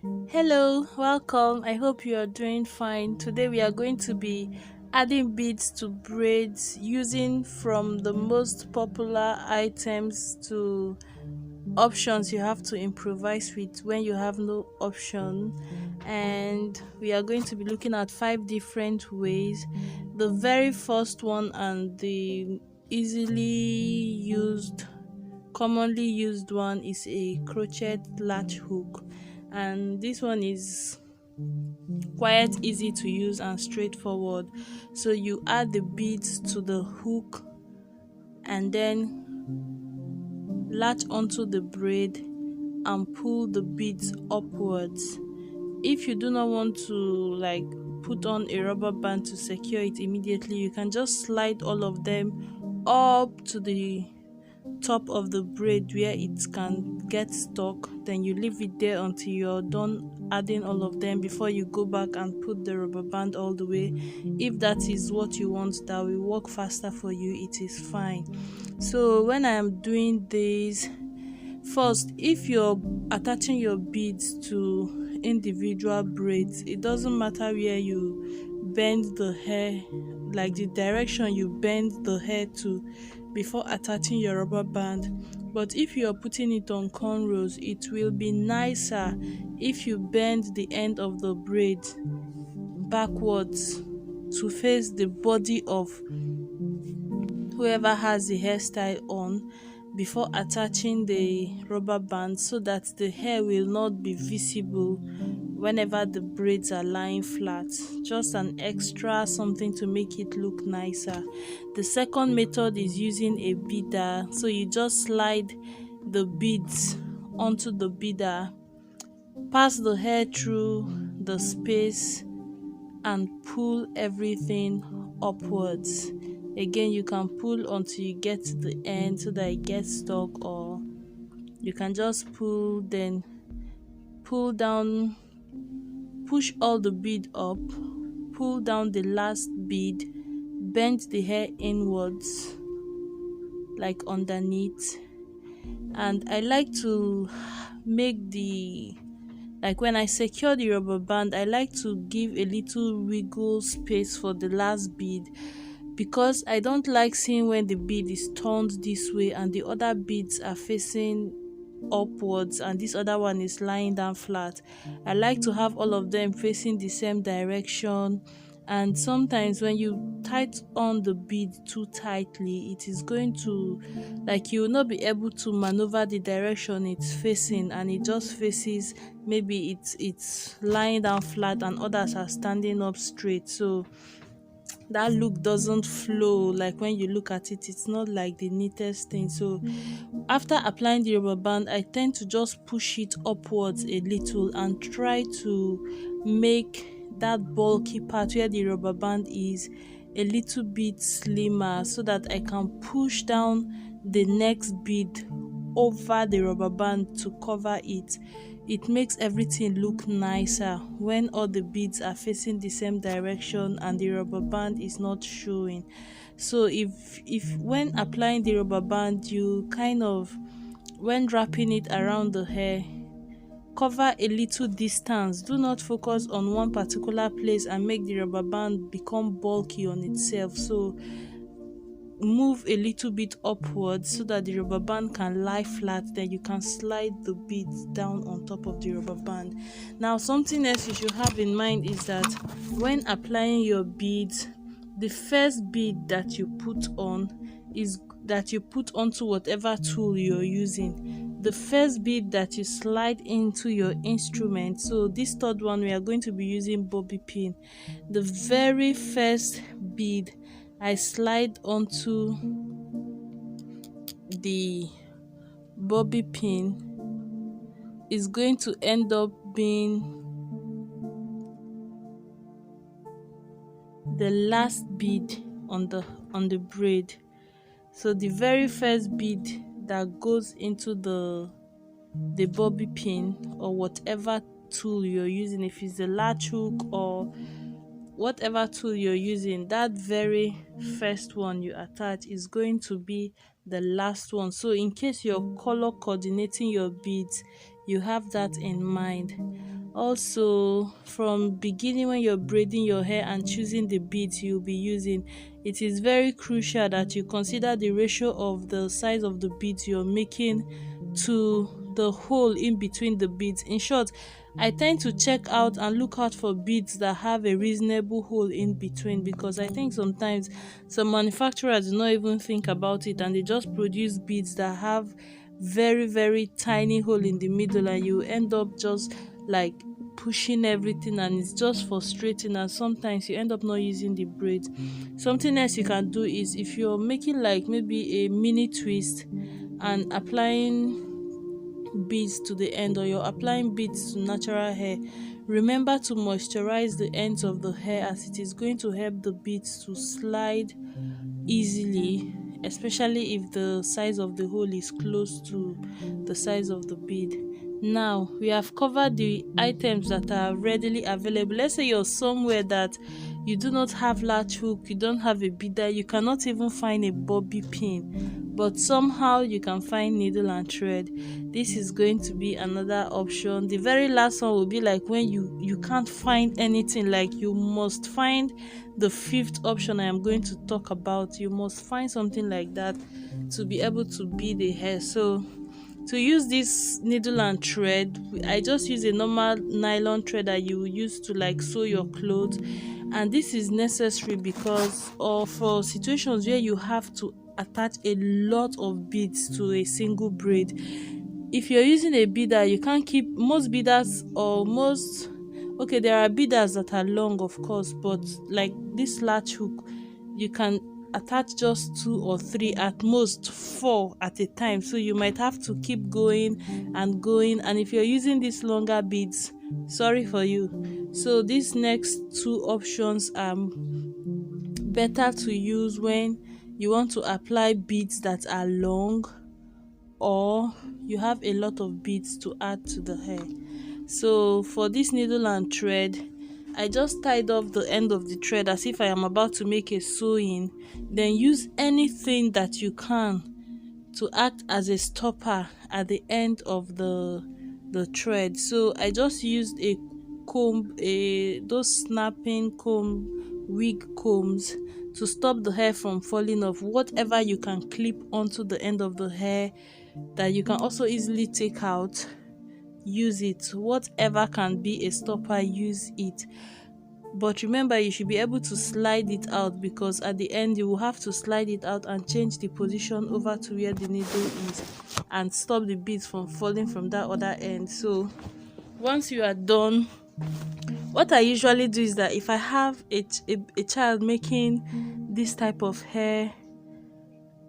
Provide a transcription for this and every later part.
Hello, welcome. I hope you are doing fine. Today we are going to be adding beads to braids using from the most popular items to options you have to improvise with when you have no option. And we are going to be looking at 5 different ways. The very first one and the easily used commonly used one is a crochet latch hook, and this one is quite easy to use and straightforward. So you add the beads to the hook and then latch onto the braid and pull the beads upwards. If you do not want to put on a rubber band to secure it immediately, you can just slide all of them up to the top of the braid where it can get stuck. Then you leave it there until you're done adding all of them before you go back and put the rubber band all the way. If that is what you want, that will work faster for you, it is fine. So when I am doing this, first, if you're attaching your beads to individual braids, it doesn't matter where you bend the hair, like the direction you bend the hair to before attaching your rubber band. But if you are putting it on cornrows, it will be nicer if you bend the end of the braid backwards to face the body of whoever has the hairstyle on before attaching the rubber band, so that the hair will not be visible whenever the braids are lying flat. Just an extra something to make it look nicer. The second method is using a beader. So you just slide the beads onto the beader, pass the hair through the space and pull everything upwards. Again, you can pull until you get to the end so that it gets stuck, or you can just pull, then pull down, push all the bead up, pull down the last bead, bend the hair inwards like underneath. And I like to make the when I secure the rubber band, I like to give a little wiggle space for the last bead, because I don't like seeing when the bead is turned this way and the other beads are facing upwards and this other one is lying down flat. I like to have all of them facing the same direction. And sometimes when you tight on the bead too tightly, it is going to, you will not be able to maneuver the direction it's facing, and it just faces, maybe it's lying down flat and others are standing up straight. So that look doesn't flow. Like when you look at it, it's not like the neatest thing. So after applying the rubber band, I tend to just push it upwards a little and try to make that bulky part where the rubber band is a little bit slimmer, so that I can push down the next bead over the rubber band to cover it. It makes everything look nicer when all the beads are facing the same direction and the rubber band is not showing. So if when applying the rubber band, you kind of, when wrapping it around the hair, cover a little distance. Do not focus on one particular place and make the rubber band become bulky on itself. So move a little bit upwards so that the rubber band can lie flat. Then you can slide the beads down on top of the rubber band. Now, something else you should have in mind is that when applying your beads, the first bead that you put on is that you put onto whatever tool you're using. The first bead that you slide into your instrument, so this third one we are going to be using bobby pin. The very first bead I slide onto the bobby pin is going to end up being the last bead on the braid. So the very first bead that goes into the bobby pin, or whatever tool you're using, if it's the latch hook or whatever tool you're using, that very first one you attach is going to be the last one. So in case you're color coordinating your beads, you have that in mind. Also, from beginning when you're braiding your hair and choosing the beads you'll be using, it is very crucial that you consider the ratio of the size of the beads you're making to the hole in between the beads. In short, I tend to check out and look out for beads that have a reasonable hole in between, because I think sometimes some manufacturers do not even think about it and they just produce beads that have very tiny hole in the middle, and you end up just like pushing everything, and it's just frustrating, and sometimes you end up not using the braids. Something else you can do is, if you're making like maybe a mini twist and applying beads to the end, or you're applying beads to natural hair, remember to moisturize the ends of the hair, as it is going to help the beads to slide easily, especially if the size of the hole is close to the size of the bead. Now we have covered the items that are readily available. Let's say you're somewhere that you do not have latch hook, you don't have a beader, you cannot even find a bobby pin, but somehow you can find needle and thread. This is going to be another option. The very last one will be like when you can't find anything, like you must find the fifth option I am going to talk about. You must find something like that to be able to bead the hair. So to use this needle and thread, I just use a normal nylon thread that you use to like sew your clothes, and this is necessary because of for situations where you have to attach a lot of beads to a single braid. If you're using a beader, you can't keep most beaders, or most, okay, there are beaders that are long of course, but like this latch hook, you can attach just 2 or 3, at most 4 at a time, so you might have to keep going and going. And if you're using these longer beads, sorry for you. So these next 2 options are better to use when you want to apply beads that are long, or you have a lot of beads to add to the hair. So for this needle and thread, I just tied off the end of the thread as if I am about to make a sewing. Then use anything that you can to act as a stopper at the end of the thread. So I just used a comb, those snapping comb, wig combs, to stop the hair from falling off. Whatever you can clip onto the end of the hair that you can also easily take out, use it. Whatever can be a stopper, use it. But remember, you should be able to slide it out, because at the end you will have to slide it out and change the position over to where the needle is, and stop the beads from falling from that other end. So once you are done, what I usually do is that if I have a child making this type of hair,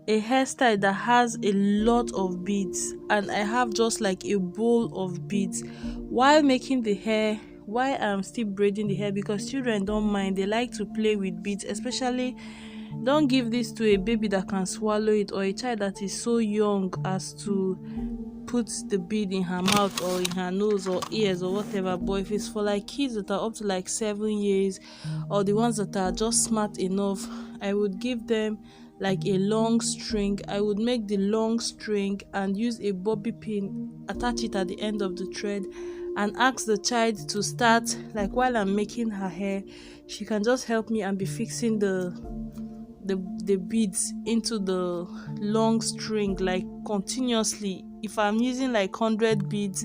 a hairstyle that has a lot of beads, and I have just like a bowl of beads, while making the hair, while I'm still braiding the hair, because children don't mind, they like to play with beads, especially don't give this to a baby that can swallow it, or a child that is so young as to put the bead in her mouth or in her nose or ears or whatever. But if it's for like kids that are up to like 7 years, or the ones that are just smart enough, I would give them like a long string. I would make the long string and use a bobby pin, attach it at the end of the thread, and ask the child to start, like while I'm making her hair, she can just help me and be fixing the beads into the long string like continuously. If I'm using like 100 beads,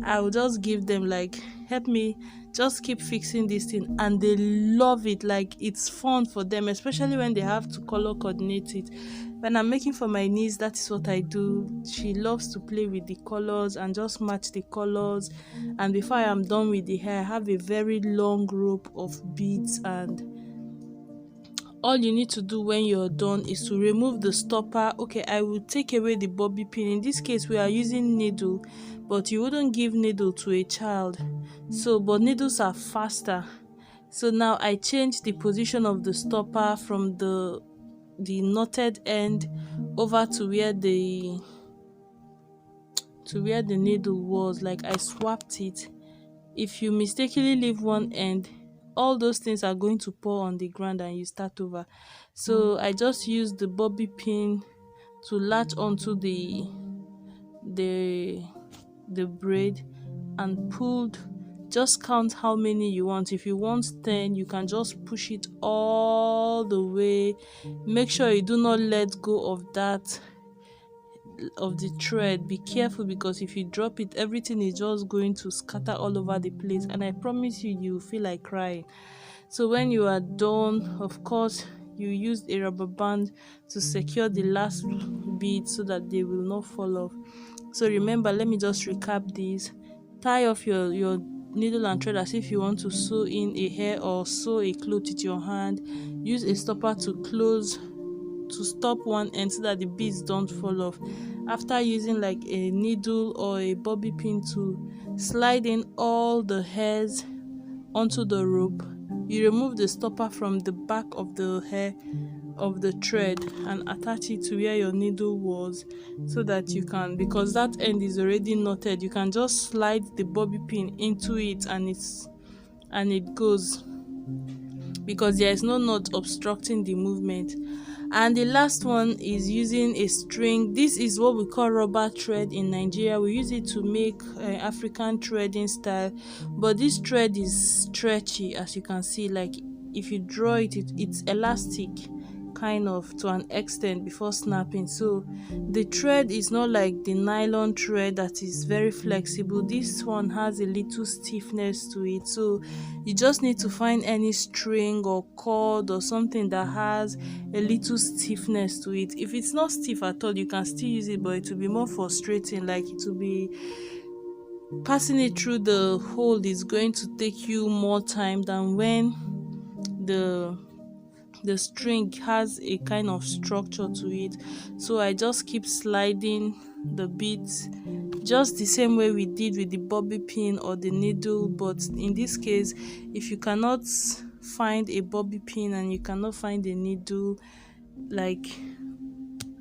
I will just give them like, help me just keep fixing this thing, and they love it. Like it's fun for them, especially when they have to color coordinate it. When I'm making for my niece, that is what I do. She loves to play with the colors and just match the colors. And before I am done with the hair, I have a very long rope of beads, and all you need to do when you're done is to remove the stopper. Okay, I will take away the bobby pin. In this case we are using needle, but you wouldn't give needle to a child, so but needles are faster. So now I change the position of the stopper from the knotted end over to where the needle was, like I swapped it. If you mistakenly leave one end, all those things are going to pour on the ground and you start over. So I just used the bobby pin to latch onto the braid and pulled Just count how many you want. If you want 10, you can just push it all the way. Make sure you do not let go of that, of the thread. Be careful, because if you drop it, everything is just going to scatter all over the place, and I promise you, you feel like crying. So when you are done, of course, you use a rubber band to secure the last bead so that they will not fall off. So remember, let me just recap this. Tie off your needle and thread as if you want to sew in a hair or sew a cloth with your hand. Use a stopper to close, to stop one end so that the beads don't fall off. After using like a needle or a bobby pin to slide in all the hairs onto the rope, you remove the stopper from the back of the hair of the thread and attach it to where your needle was, so that you can, because that end is already knotted, you can just slide the bobby pin into it and it goes, because there is no knot obstructing the movement. And the last one is using a string. This is what we call rubber thread in Nigeria. We use it to make African threading style, but this thread is stretchy, as you can see. Like if you draw it, it's elastic kind of to an extent before snapping. So the thread is not like the nylon thread that is very flexible. This one has a little stiffness to it, so you just need to find any string or cord or something that has a little stiffness to it. If it's not stiff at all, you can still use it, but it will be more frustrating. Like it will be passing it through the hole is going to take you more time than when the string has a kind of structure to it. So I just keep sliding the beads just the same way we did with the bobby pin or the needle. But in this case, if you cannot find a bobby pin and you cannot find a needle, like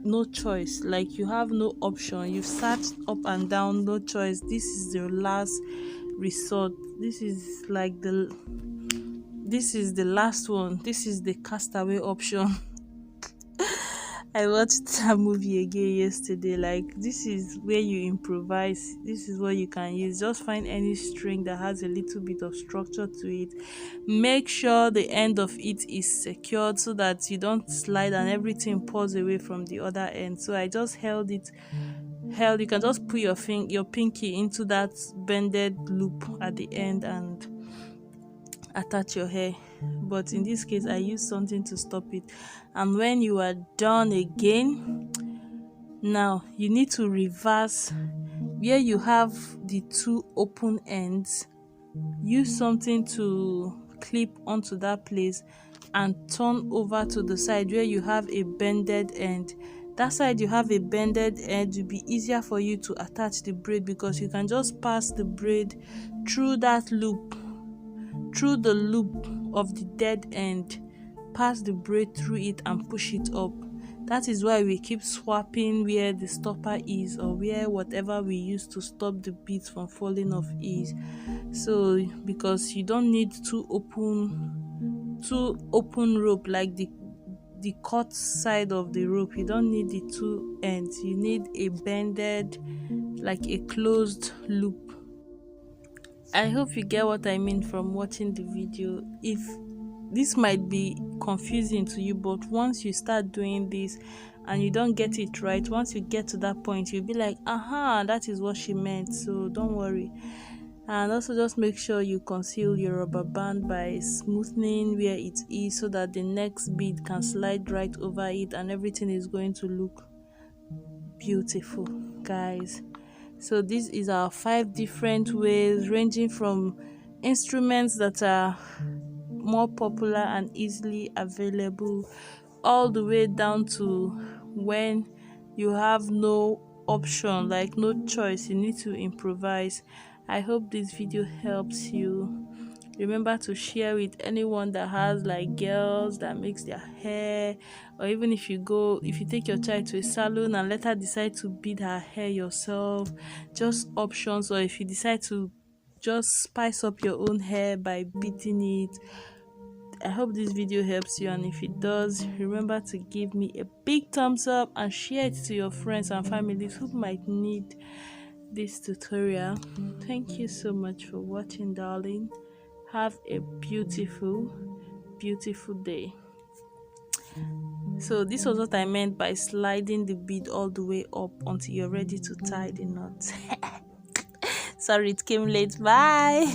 no choice, like you have no option, you've searched up and down, no choice, this is your last resort. This is the last one. This is the castaway option. I watched that movie again yesterday. Like, this is where you improvise. This is what you can use. Just find any string that has a little bit of structure to it. Make sure the end of it is secured so that you don't slide and everything pulls away from the other end. So I just held it. You can just put your pinky into that bended loop at the end and attach your hair. But in this case, I use something to stop it. And when you are done again, now you need to reverse where you have the two open ends. Use something to clip onto that place and turn over to the side where you have a bended end. That side you have a bended end will be easier for you to attach the braid, because you can just pass the braid through that loop, through the loop of the dead end, pass the braid through it and push it up. That is why we keep swapping where the stopper is, or where whatever we use to stop the beads from falling off is. So because you don't need two open rope, like the cut side of the rope, you don't need the two ends, you need a bended, like a closed loop. I hope you get what I mean from watching the video. If this might be confusing to you, but once you start doing this and you don't get it right, once you get to that point, you'll be like, aha, that is what she meant. So don't worry. And also just make sure you conceal your rubber band by smoothing where it is, so that the next bead can slide right over it and everything is going to look beautiful, guys. So this is our 5 different ways, ranging from instruments that are more popular and easily available, all the way down to when you have no option, like no choice, you need to improvise. I hope this video helps you. Remember to share with anyone that has like girls that makes their hair, or even if you take your child to a salon and let her decide to bead her hair yourself, just options. Or if you decide to just spice up your own hair by beating it. I hope this video helps you, and if it does, remember to give me a big thumbs up and share it to your friends and families who might need this tutorial. Thank you so much for watching, darling. Have a beautiful day. So this was what I meant by sliding the bead all the way up until you're ready to tie the knot. Sorry, it came late. Bye.